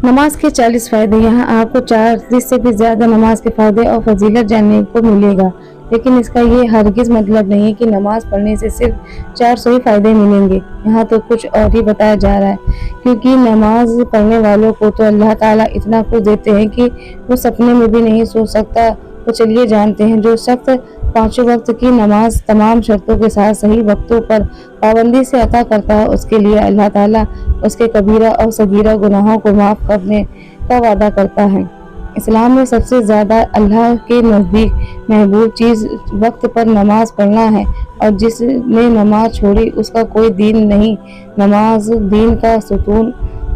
नमाज के 40 फ़ायदे। यहाँ आपको 40 से भी ज़्यादा नमाज के फ़ायदे और फजीलत जानने को मिलेगा, लेकिन इसका ये हरगिज़ मतलब नहीं है कि नमाज पढ़ने से सिर्फ 400 ही फ़ायदे मिलेंगे। यहाँ तो कुछ और ही बताया जा रहा है, क्योंकि नमाज पढ़ने वालों को तो अल्लाह ताला इतना कुछ देते हैं कि वो सपने में भी नहीं सोच सकता। तो चलिए जानते हैं। जो शख्स 5 वक्त की नमाज तमाम शर्तों के साथ सही वक्तों पर पाबंदी से अता करता है, उसके लिए अल्लाह ताला उसके कबीरा और सगीरा गुनाहों को माफ़ करने का वादा करता है। इस्लाम में सबसे ज़्यादा अल्लाह के नज़दीक महबूब चीज़ वक्त पर नमाज पढ़ना है, और जिसने नमाज छोड़ी उसका कोई दीन नहीं। नमाज दीन का सुतून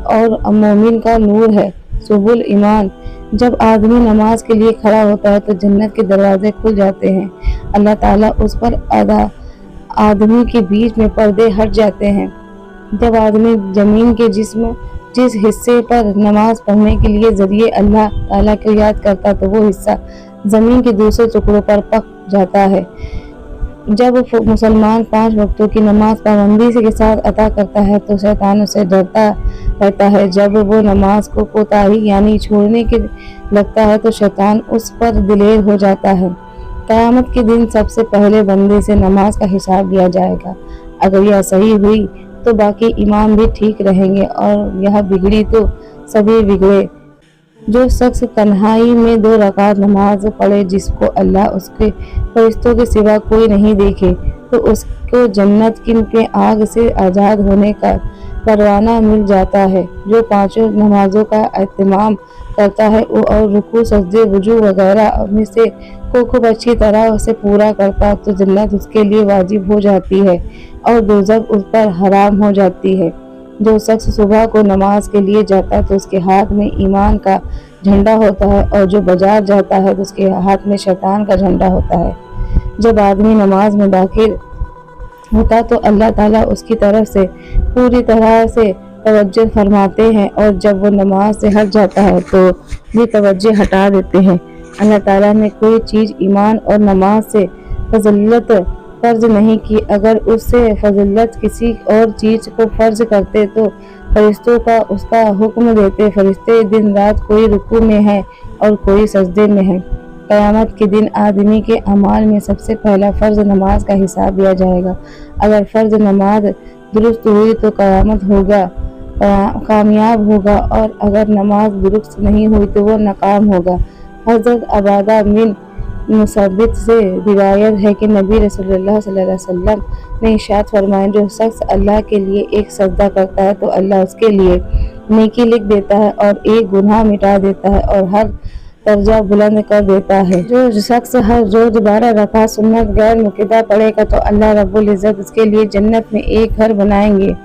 और मोमिन का नूर है। सुबुल ईमान। जब आदमी नमाज के लिए खड़ा होता है तो जन्नत के दरवाजे खुल जाते हैं। अल्लाह ताला उस पर आदमी के बीच में पर्दे हट जाते हैं। जब आदमी जमीन के जिस हिस्से पर नमाज पढ़ने के लिए जरिए अल्लाह ताला को याद करता तो वो हिस्सा जमीन के दूसरे टुकड़ों पर पक जाता है। जब मुसलमान 5 वक्तों की नमाज पाबंदी के साथ अता करता है तो शैतान उससे डरता रहता है। जब वो नमाज को कोताही यानी छोड़ने के लगता है तो शैतान उस पर दिलेर हो जाता है। क़यामत के दिन सबसे पहले बंदे से नमाज का हिसाब लिया जाएगा। अगर यह सही हुई तो बाकी इमाम भी ठीक रहेंगे, और यह बिगड़ी तो सभी बिगड़े। जो शख्स तन्हाई में 2 रकात नमाज पढ़े जिसको अल्लाह उसके फरिश्तों के सिवा कोई नहीं देखे, तो उसको जन्नत की आग से आज़ाद होने का परवाना मिल जाता है। जो 5 नमाजों का एहतमाम करता है और रुकू सजदे वजू वगैरह में से को खूब अच्छी तरह से पूरा करता तो जन्नत उसके लिए वाजिब हो जाती है और दोज़ख उस पर हराम हो जाती है। जो शख्स सुबह को नमाज के लिए जाता तो उसके हाथ में ईमान का झंडा होता है, और जो बाजार जाता है तो उसके हाथ में शैतान का झंडा होता है। जब आदमी नमाज में दाखिल होता तो अल्लाह ताला उसकी तरफ से पूरी तरह से तवज्जो फरमाते हैं, और जब वो नमाज से हट जाता है तो भी तवज्जो हटा देते हैं। अल्लाह ताला ने कोई चीज़ ईमान और नमाज से फजीलत फ़र्ज नहीं की। अगर उससे फजीलत किसी और चीज़ को फ़र्ज करते तो फरिश्तों का उसका हुक्म देते। फरिश्ते दिन रात कोई रुकू में है और कोई सजदे में है। क़यामत के दिन आदमी के अमाल में सबसे पहला फ़र्ज नमाज का हिसाब लिया जाएगा। अगर फ़र्ज नमाज दुरुस्त हुई तो क़यामत होगा कामयाब होगा, और अगर नमाज दुरुस्त नहीं हुई तो वो नाकाम होगा। हज़रत अबादा बिन मुसब्बित से रिवायत है कि नबी रसूलुल्लाह सल्लल्लाहु अलैहि वसल्लम ने इरशाद फरमाया, जो शख्स अल्लाह के लिए एक सजदा करता है तो अल्लाह उसके लिए नेकी लिख देता है और एक गुनाह मिटा देता है और हर दर्जा बुलंद कर देता है। जो शख्स हर रोज 12 रकात सुन्नत गैर मुक़द्दा पढ़ेगा तो अल्लाह रब्बुल इज़्ज़त उसके लिए जन्नत में एक घर बनाएंगे।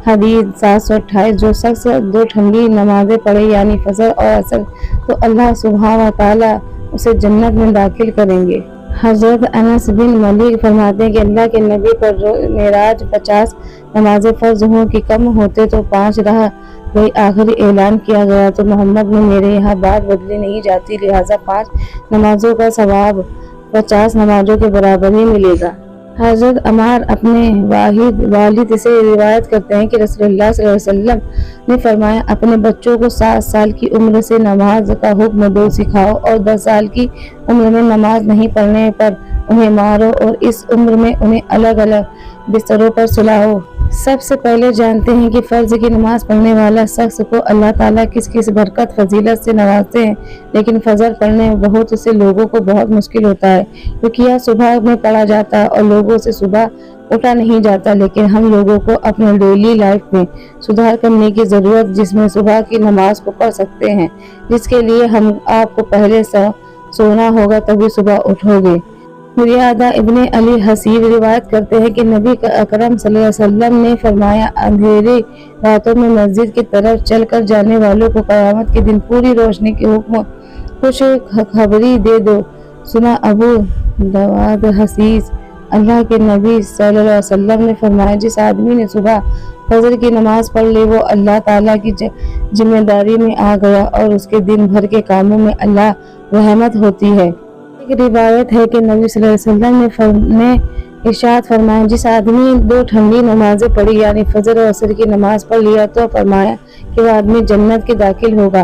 हदीस 728। जो शख्स 2 ठंडी नमाजें पढ़े यानी फजर और असर तो अल्लाह सुब्हान व तआला उसे जन्नत में दाखिल करेंगे। हज़रत अनस बिन मलिक फरमाते हैं कि अल्लाह के नबी पर मेराज 50 नमाजें फ़र्ज हों कि कम होते तो 5 रह गई। आखिरी ऐलान किया गया तो मोहम्मद में मेरे यहाँ बात बदली नहीं जाती, लिहाजा 5 नमाजों का सवाब 50 नमाजों के बराबर ही मिलेगा। हज़रत अमार अपने वालिद से रिवायत करते हैं कि रसूलुल्लाह सल्लल्लाहु अलैहि वसल्लम ने फरमाया, अपने बच्चों को 7 साल की उम्र से नमाज का हुक्म दो सिखाओ, और 10 साल की उम्र में नमाज नहीं पढ़ने पर उन्हें मारो, और इस उम्र में उन्हें अलग अलग बिस्तरों पर सुलाओ। सबसे पहले जानते हैं कि फ़र्ज की नमाज पढ़ने वाला शख्स को अल्लाह ताला किस किस बरकत फजीलत से नवाजते हैं, लेकिन फजर पढ़ने बहुत से लोगों को बहुत मुश्किल होता है, क्योंकि यह सुबह में पढ़ा जाता है और लोगों से सुबह उठा नहीं जाता। लेकिन हम लोगों को अपने डेली लाइफ में सुधार करने की ज़रूरत, जिसमें सुबह की नमाज को पढ़ सकते हैं, जिसके लिए हम आपको पहले सोना होगा तभी सुबह उठोगे। मुरियादा इब्ने अली हसीब रिवायत करते हैं कि नबी अकरम सल्लल्लाहु अलैहि वसल्लम ने फरमाया, अंधेरे रातों में मस्जिद की तरफ चलकर जाने वालों को क़यामत के दिन पूरी रोशनी के हुक्म खुश खबरी दे दो। सुना अबू दाऊद हसीस। अल्लाह के नबी सल्लल्लाहु अलैहि वसल्लम ने फरमाया, जिस आदमी ने सुबह फजर की नमाज पढ़ ली वो अल्लाह ताला की जिम्मेदारी में आ गया और उसके दिन भर के कामों में अल्लाह रहमत होती है। एक रिवायत है कि नबी सल्लल्लाहु अलैहि वसल्लम ने ارشاد فرمایا جس آدمی نے 2 ٹھنڈی نمازیں پڑھی یعنی فجر اور عصر کی نماز پڑھ لیا تو فرمایا کہ وہ آدمی جنت کے داخل ہوگا۔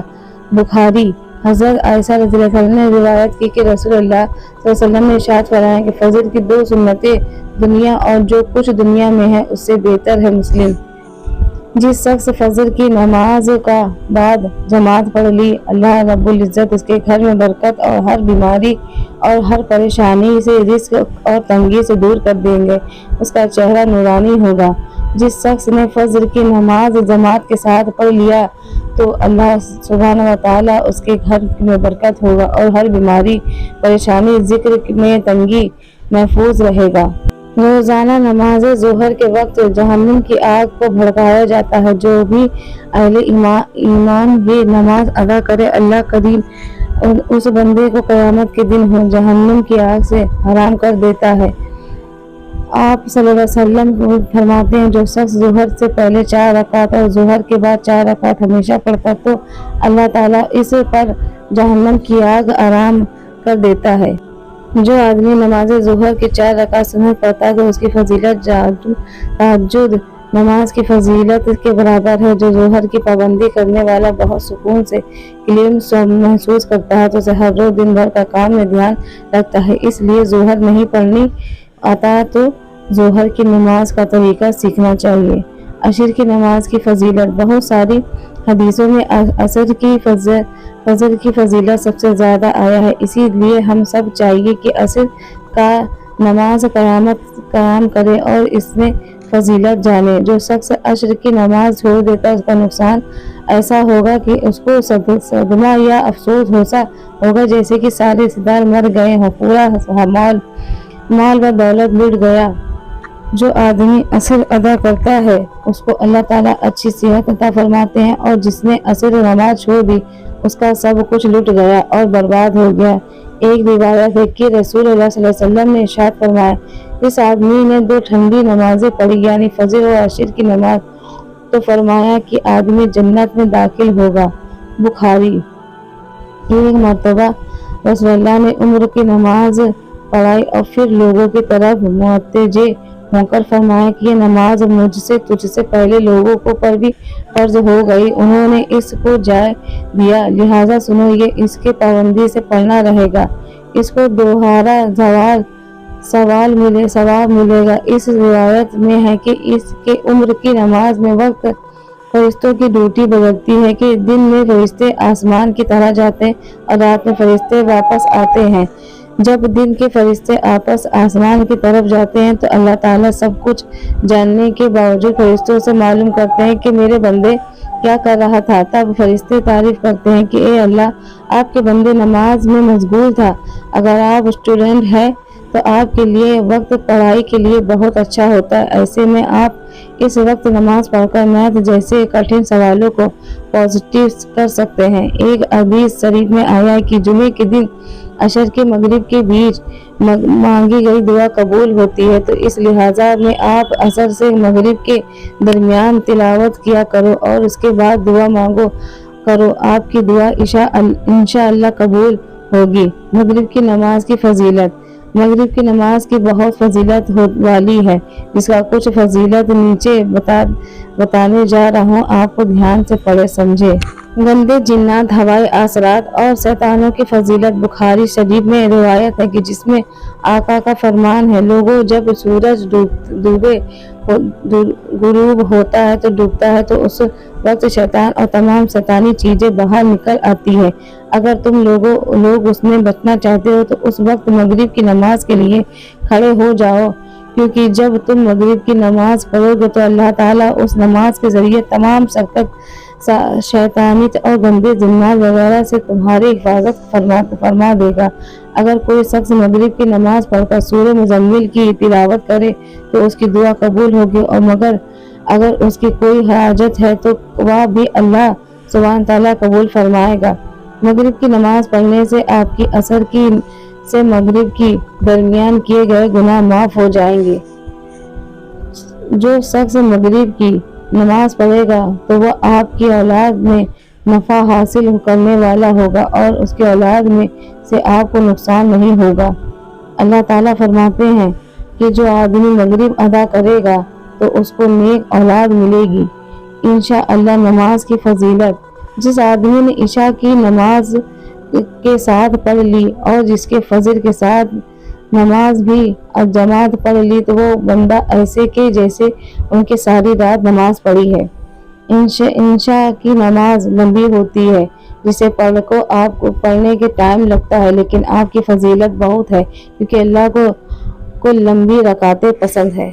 بخاری۔ حضرت عائشہ رضی اللہ عنہا نے روایت کی کہ رسول اللہ صلی اللہ علیہ وسلم نے ارشاد فرمایا کہ فجر کی 2 سنتیں دنیا اور جو کچھ دنیا میں ہے اس سے بہتر ہے۔ مسلم۔ جس شخص فجر کی نماز کا بعد جماعت پڑھ لی، اللہ رب العزت اس کے گھر میں برکت اور ہر بیماری اور ہر پریشانی سے، رزق اور تنگی سے دور کر دیں گے، اس کا چہرہ نورانی ہوگا۔ جس شخص نے فجر کی نماز جماعت کے ساتھ پڑھ لیا تو اللہ سبحانہ و تعالیٰ اس کے گھر میں برکت ہوگا اور ہر بیماری، پریشانی، ذکر میں تنگی محفوظ رہے گا۔ روزانہ نماز ظہر کے وقت جہنم کی آگ کو بھڑکایا جاتا ہے۔ جو بھی اہل ایمان یہ نماز ادا کرے، اللہ کریم اس بندے کو قیامت کے دن جہنم کی آگ سے حرام کر دیتا ہے۔ آپ صلی اللہ علیہ وسلم فرماتے ہیں جو شخص ظہر سے پہلے 4 رکعت اور ظہر کے بعد 4 رکعت ہمیشہ پڑھتا تو اللہ تعالیٰ اس پر جہنم کی آگ حرام کر دیتا ہے۔ جو آدمی نماز ظہر کی 4 رکعت سنت پڑھتا ہے تو اس کی فضیلت تہجد نماز کی فضیلت کے برابر ہے۔ جو ظہر کی پابندی کرنے والا بہت سکون سے کلیم محسوس کرتا ہے تو اسے ہر روز دن بھر کا کام میں دھیان رکھتا ہے۔ اس لیے ظہر نہیں پڑھنی آتا تو ظہر کی نماز کا طریقہ سیکھنا چاہیے۔ عصر کی نماز کی فضیلت۔ بہت ساری حدیثوں میں عصر کی فجر کی فضیلت سب سے زیادہ آیا ہے، اسی لیے ہم سب چاہیے کہ عصر کا نماز قیام کرے اور اس میں فضیلت جانے۔ جو شخص عصر کی نماز چھوڑ دیتا ہے اس کا نقصان ایسا ہوگا کہ اس کو صدمہ یا افسوس ہوگا جیسے کہ سارے رشتہ دار مر گئے ہوں، پورا مال و دولت لٹ گیا۔ جو آدمی عصر ادا کرتا ہے اس کو اللہ تعالیٰ اچھی صحت عطا فرماتے ہیں، اور جس نے عصر نماز چھوڑ دی اس کا سب کچھ لٹ گیا اور برباد ہو گیا۔ ایک روایت ہے کہ رسول اللہ صلی اللہ علیہ وسلم نے ارشاد فرمایا اس آدمی نے 2 ٹھنڈی نمازیں پڑھی یعنی فجر اور عصر کی نماز تو فرمایا کہ آدمی جنت میں داخل ہوگا۔ بخاری۔ ایک مرتبہ رسول اللہ نے عمر کی نماز پڑھائی اور پھر لوگوں کی طرف متوجہ ہو کر فرمایا کہ یہ نماز مجھ سے تجھ سے پہلے لوگوں پر بھی فرض ہو گئی، انہوں نے اس کو جائے دیا، لہٰذا سنو یہ اس کے پابندی سے پڑھنا رہے گا، اس کو دوہرا ثواب ملے گا۔ اس روایت میں ہے کہ اس کے عمر کی نماز میں وقت فرشتوں کی ڈیوٹی بدلتی ہے کہ دن میں فرشتے آسمان کی طرح جاتے ہیں اور رات میں فرشتے واپس آتے ہیں۔ جب دن کے فرشتے آپس آسمان کی طرف جاتے ہیں تو اللہ تعالیٰ سب کچھ جاننے کے باوجود فرشتوں سے معلوم کرتے ہیں کہ میرے بندے کیا کر رہا تھا۔ تب فرشتے تعریف کرتے ہیں کہ اے اللہ، آپ کے بندے نماز میں مشغول تھا۔ اگر آپ اسٹوڈنٹ ہیں تو آپ کے لیے وقت پڑھائی کے لیے بہت اچھا ہوتا ہے، ایسے میں آپ اس وقت نماز پڑھ کر میتھ جیسے کٹھن سوالوں کو پازیٹیو کر سکتے ہیں۔ ایک حدیث شریف میں آیا ہے کہ جمعے کے دن عصر کے مغرب کے بیچ مانگی گئی دعا قبول ہوتی ہے، تو اس لحاظ میں آپ عصر سے مغرب کے درمیان تلاوت کیا کرو اور اس کے بعد دعا مانگو کرو، آپ کی دعا انشاءاللہ قبول ہوگی۔ مغرب کی نماز کی فضیلت۔ مغرب کی نماز کی بہت فضیلت والی ہے، جس کا کچھ فضیلت نیچے بتانے جا رہا ہوں، آپ کو دھیان سے پڑھے سمجھے۔ گندے جنات، ہوائی اثرات اور شیطانوں کی فضیلت۔ بخاری شریف میں روایت ہے کہ جس میں آقا کا فرمان ہے لوگوں جب سورج غروب ہوتا ہے تو ڈوبتا ہے تو اس وقت شیطان اور تمام شیطانی چیزیں باہر نکل آتی ہیں، اگر تم لوگ اس میں بچنا چاہتے ہو تو اس وقت مغرب کی نماز کے لیے کھڑے ہو جاؤ، کیونکہ جب تم مغرب کی نماز پڑھو گے تو اللہ تعالیٰ اس نماز کے ذریعے تمام شیطانیت اور گندے جنات وغیرہ سے تمہاری حفاظت فرما دے گا۔ اگر کوئی شخص مغرب کی نماز پڑھ کر سورہ مزمل کی تلاوت کرے تو اس کی دعا قبول ہوگی، اور مگر اگر اس کی کوئی حاجت ہے تو وہ بھی اللہ سبحانہ تعالیٰ قبول فرمائے گا۔ مغرب کی نماز پڑھنے سے آپ کی عصر کی سے مغرب کی درمیان کیے گئے گناہ معاف ہو جائیں گے۔ جو شخص مغرب کی نماز پڑھے گا تو وہ آپ کی اولاد میں نفع حاصل کرنے والا ہوگا اور اس کی اولاد میں سے آپ کو نقصان نہیں ہوگا۔ اللہ تعالیٰ فرماتے ہیں کہ جو آدمی مغرب ادا کرے گا تو اس کو نیک اولاد ملے گی انشاءاللہ۔ نماز کی فضیلت: جس آدمی نے عشاء کی نماز کے ساتھ پڑھ لی اور جس کے فجر کے ساتھ نماز بھی جماعت پڑھ لی تو وہ بندہ ایسے کہ جیسے ان کے ساری رات نماز پڑھی ہے۔ عشاء کی نماز لمبی ہوتی ہے، جسے پڑھ کو آپ کو پڑھنے کے ٹائم لگتا ہے، لیکن آپ کی فضیلت بہت ہے کیونکہ اللہ کو لمبی رکعتیں پسند ہے۔